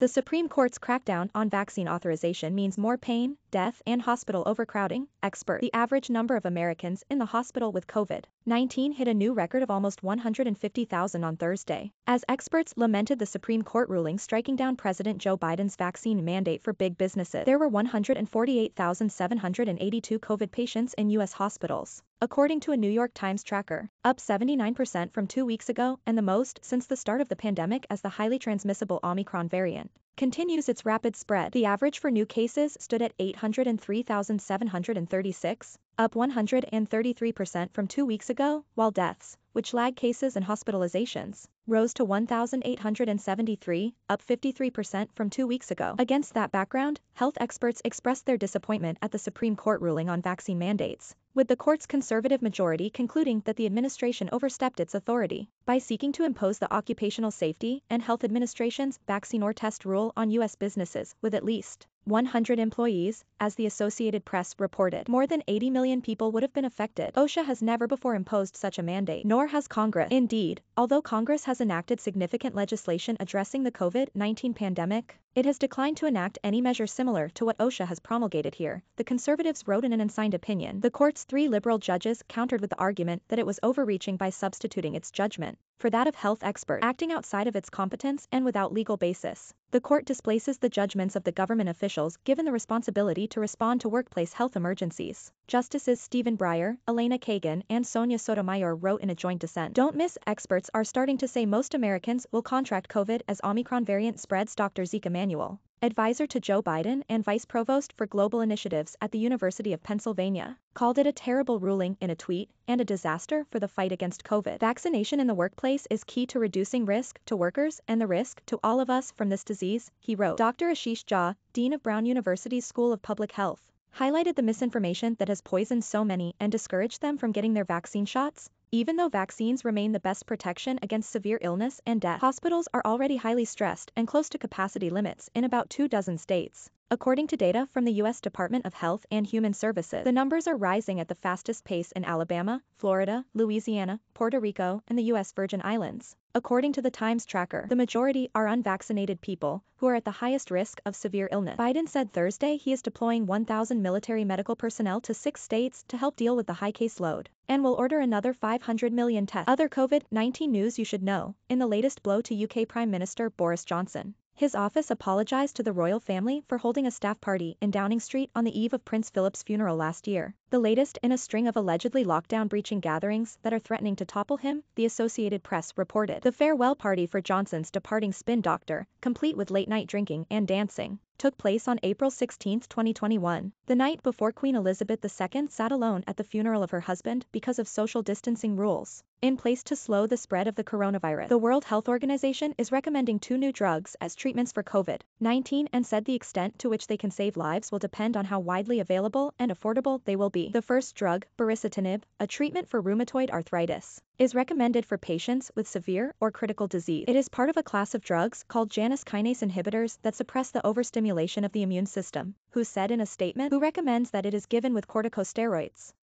The Supreme Court's crackdown on vaccine authorization means more pain, death, and hospital overcrowding. Expert. The average number of Americans in the hospital with COVID-19 hit a new record of almost 150,000 on Thursday, as experts lamented the Supreme Court ruling striking down President Joe Biden's vaccine mandate for big businesses. There were 148,782 COVID patients in U.S. hospitals, according to a New York Times tracker, up 79% from 2 weeks ago and the most since the start of the pandemic as the highly transmissible Omicron variant continues its rapid spread. The average for new cases stood at 803,736, up 133% from 2 weeks ago, while deaths, which lag cases and hospitalizations, rose to 1,873, up 53% from 2 weeks ago. Against that background, health experts expressed their disappointment at the Supreme Court ruling on vaccine mandates, with the court's conservative majority concluding that the administration overstepped its authority by seeking to impose the Occupational Safety and Health Administration's vaccine or test rule on U.S. businesses with at least 100 employees, as the Associated Press reported. More than 80 million people would have been affected. OSHA has never before imposed such a mandate, nor has Congress. Indeed, although Congress has enacted significant legislation addressing the COVID-19 pandemic, it has declined to enact any measure similar to what OSHA has promulgated here, the conservatives wrote in an unsigned opinion. The court's 3 liberal judges countered with the argument that it was overreaching by substituting its judgment for that of health experts, acting outside of its competence and without legal basis. The court displaces the judgments of the government officials given the responsibility to respond to workplace health emergencies. Justices Stephen Breyer, Elena Kagan, and Sonia Sotomayor wrote in a joint dissent. Don't miss, experts are starting to say most Americans will contract COVID as Omicron variant spreads. Dr. Zeke Emanuel, advisor to Joe Biden and vice provost for global initiatives at the University of Pennsylvania, called it a terrible ruling in a tweet and a disaster for the fight against COVID. Vaccination in the workplace is key to reducing risk to workers and the risk to all of us from this disease, he wrote. Dr. Ashish Jha, dean of Brown University's School of Public Health, highlighted the misinformation that has poisoned so many and discouraged them from getting their vaccine shots. Even though vaccines remain the best protection against severe illness and death, hospitals are already highly stressed and close to capacity limits in about 24 states. According to data from the U.S. Department of Health and Human Services, the numbers are rising at the fastest pace in Alabama, Florida, Louisiana, Puerto Rico, and the U.S. Virgin Islands. According to the Times tracker, the majority are unvaccinated people who are at the highest risk of severe illness. Biden said Thursday he is deploying 1,000 military medical personnel to 6 states to help deal with the high caseload, and will order another 500 million tests. Other COVID-19 news you should know: in the latest blow to UK Prime Minister Boris Johnson, his office apologized to the royal family for holding a staff party in Downing Street on the eve of Prince Philip's funeral last year, the latest in a string of allegedly lockdown-breaching gatherings that are threatening to topple him, the Associated Press reported. The farewell party for Johnson's departing spin doctor, complete with late-night drinking and dancing, took place on April 16, 2021, the night before Queen Elizabeth II sat alone at the funeral of her husband because of social distancing rules in place to slow the spread of the coronavirus. The World Health Organization is recommending 2 new drugs as treatments for COVID-19 and said the extent to which they can save lives will depend on how widely available and affordable they will be. The first drug, baricitinib, a treatment for rheumatoid arthritis, is recommended for patients with severe or critical disease. It is part of a class of drugs called Janus kinase inhibitors that suppress the overstimulation of the immune system, WHO said in a statement, WHO recommends that it is given with corticosteroids.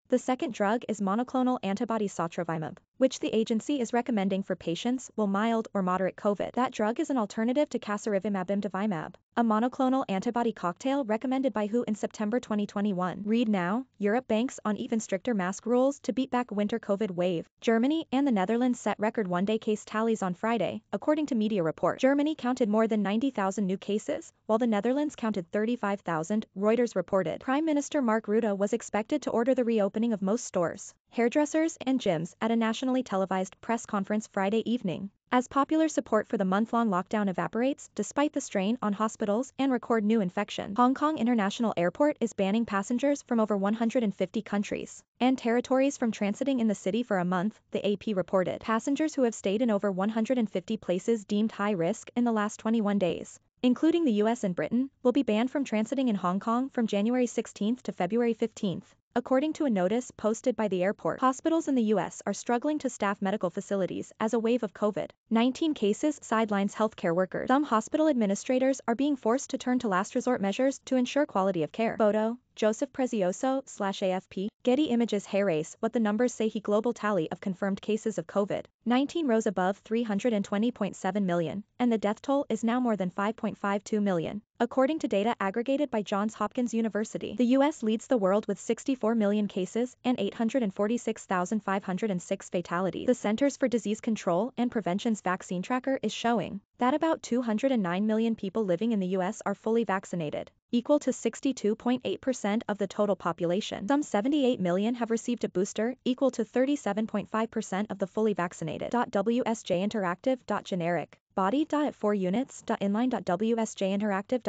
The second drug is monoclonal antibody sotrovimab, which the agency is recommending for patients with mild or moderate COVID. That drug is an alternative to casirivimab, a monoclonal antibody cocktail recommended by WHO in September 2021. Read now, Europe banks on even stricter mask rules to beat back winter COVID wave. Germany and the Netherlands set record one-day case tallies on Friday, according to media reports. Germany counted more than 90,000 new cases, while the Netherlands counted 35,000, Reuters reported. Prime Minister Mark Rutte was expected to order the reopening of most stores, hairdressers, and gyms at a nationally televised press conference Friday evening, as popular support for the month-long lockdown evaporates despite the strain on hospitals and record new infections. Hong Kong International Airport is banning passengers from over 150 countries and territories from transiting in the city for a month, the AP reported. Passengers who have stayed in over 150 places deemed high risk in the last 21 days, including the US and Britain, will be banned from transiting in Hong Kong from January 16 to February 15. According to a notice posted by the airport, hospitals in the U.S. are struggling to staff medical facilities as a wave of COVID-19 cases sidelines healthcare workers. Some hospital administrators are being forced to turn to last resort measures to ensure quality of care. Photo, Joseph Prezioso/AFP. Getty Images Hair Race. What the numbers say. He global tally of confirmed cases of COVID-19 rose above 320.7 million, and the death toll is now more than 5.52 million. According to data aggregated by Johns Hopkins University, the U.S. leads the world with 64 million cases and 846,506 fatalities. The Centers for Disease Control and Prevention's vaccine tracker is showing that about 209 million people living in the U.S. are fully vaccinated, equal to 62.8% of the total population. Some 78 million have received a booster, equal to 37.5% of the fully vaccinated. WSJinteractive.generic. Body.at 4 units. Inline.wsjinteractive.generic.